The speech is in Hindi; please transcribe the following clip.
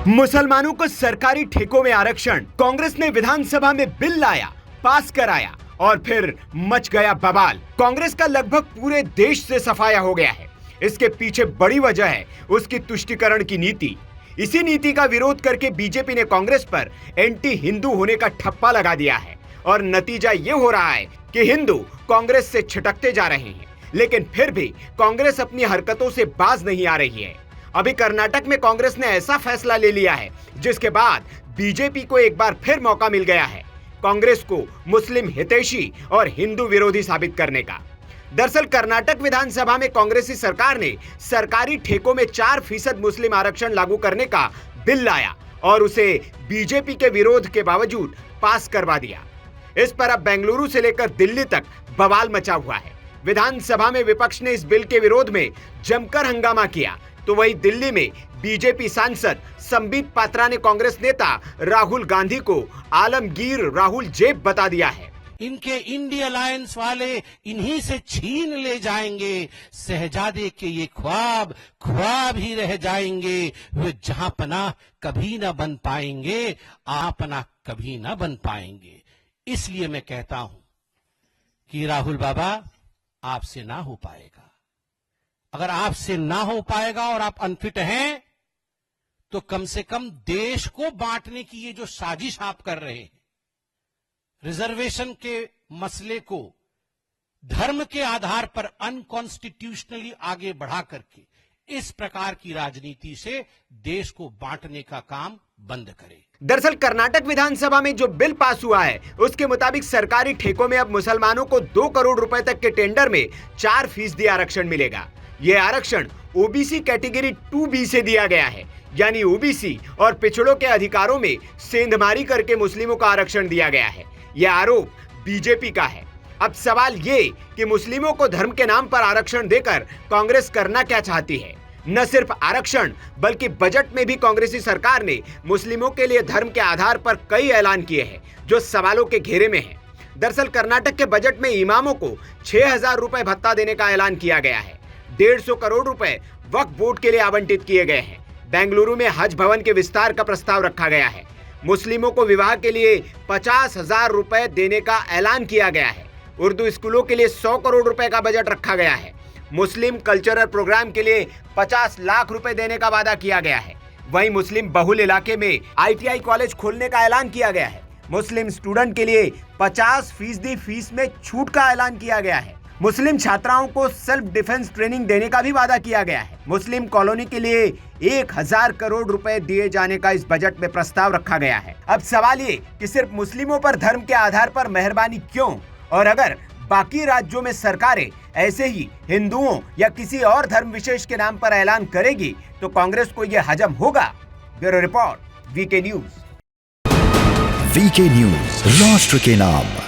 मुसलमानों को सरकारी ठेकों में आरक्षण, कांग्रेस ने विधानसभा में बिल लाया, पास कराया और फिर मच गया बवाल। कांग्रेस का लगभग पूरे देश से सफाया हो गया है। इसके पीछे बड़ी वजह है उसकी तुष्टीकरण की नीति। इसी नीति का विरोध करके बीजेपी ने कांग्रेस पर एंटी हिंदू होने का ठप्पा लगा दिया है और नतीजा ये हो रहा है कि हिंदू कांग्रेस से छिटकते जा रहे हैं। लेकिन फिर भी कांग्रेस अपनी हरकतों से बाज नहीं आ रही है। अभी कर्नाटक में कांग्रेस ने ऐसा फैसला ले लिया है जिसके बाद बीजेपी को एक बार फिर मौका मिल गया है कांग्रेस को मुस्लिम हितैषी और हिंदू विरोधी साबित करने का। दरअसल कर्नाटक विधानसभा में कांग्रेसी सरकार ने सरकारी ठेकों में 4% मुस्लिम आरक्षण लागू करने का बिल लाया और उसे बीजेपी के विरोध के बावजूद पास करवा दिया। इस पर अब बेंगलुरु से लेकर दिल्ली तक बवाल मचा हुआ है। विधानसभा में विपक्ष ने इस बिल के विरोध में जमकर हंगामा किया, तो वहीं दिल्ली में बीजेपी सांसद संबित पात्रा ने कांग्रेस नेता राहुल गांधी को आलमगीर राहुल जेब बता दिया है। इनके इंडिया अलायंस वाले इन्हीं से छीन ले जाएंगे। शहजादे के ये ख्वाब ख्वाब ही रह जाएंगे। वे जहां पनाह कभी न बन पाएंगे, आपना कभी न बन पाएंगे। इसलिए मैं कहता हूं कि राहुल बाबा, आपसे ना हो पाएगा। अगर आपसे ना हो पाएगा और आप अनफिट हैं, तो कम से कम देश को बांटने की ये जो साजिश आप कर रहे हैं, रिजर्वेशन के मसले को धर्म के आधार पर अनकॉन्स्टिट्यूशनली आगे बढ़ा करके इस प्रकार की राजनीति से देश को बांटने का काम बंद करें। दरअसल कर्नाटक विधानसभा में जो बिल पास हुआ है उसके मुताबिक सरकारी ठेकों में अब मुसलमानों को 2 करोड़ रुपए तक के टेंडर में 4% आरक्षण मिलेगा। यह आरक्षण ओबीसी कैटेगरी 2B से दिया गया है, यानी ओबीसी और पिछड़ों के अधिकारों में सेंधमारी करके मुस्लिमों को आरक्षण दिया गया है। यह आरोप बीजेपी का है। अब सवाल ये कि मुस्लिमों को धर्म के नाम पर आरक्षण देकर कांग्रेस करना क्या चाहती है। न सिर्फ आरक्षण बल्कि बजट में भी कांग्रेसी सरकार ने मुस्लिमों के लिए धर्म के आधार पर कई ऐलान किए हैं जो सवालों के घेरे में हैं। दरअसल कर्नाटक के बजट में इमामों को 6,000 रुपए भत्ता देने का ऐलान किया गया है। 150 करोड़ रुपए वक्फ बोर्ड के लिए आवंटित किए गए हैं। बेंगलुरु में हज भवन के विस्तार का प्रस्ताव रखा गया है। मुस्लिमों को विवाह के लिए 50,000 रुपए देने का ऐलान किया गया है। उर्दू स्कूलों के लिए 100 करोड़ रुपए का बजट रखा गया है। मुस्लिम कल्चरल प्रोग्राम के लिए 50 लाख रुपए देने का वादा किया गया है। वहीं मुस्लिम बहुल इलाके में ITI कॉलेज खोलने का ऐलान किया गया है। मुस्लिम स्टूडेंट के लिए 50% फीस में छूट का ऐलान किया गया है। मुस्लिम छात्राओं को सेल्फ डिफेंस ट्रेनिंग देने का भी वादा किया गया है। मुस्लिम कॉलोनी के लिए 1,000 करोड़ रुपए दिए जाने का इस बजट में प्रस्ताव रखा गया है। अब सवाल ये कि सिर्फ मुस्लिमों पर धर्म के आधार पर मेहरबानी क्यों, और अगर बाकी राज्यों में सरकारें ऐसे ही हिंदुओं या किसी और धर्म विशेष के नाम पर ऐलान करेगी तो कांग्रेस को यह हजम होगा। Bureau report, VK news. VK news, राष्ट्र के नाम।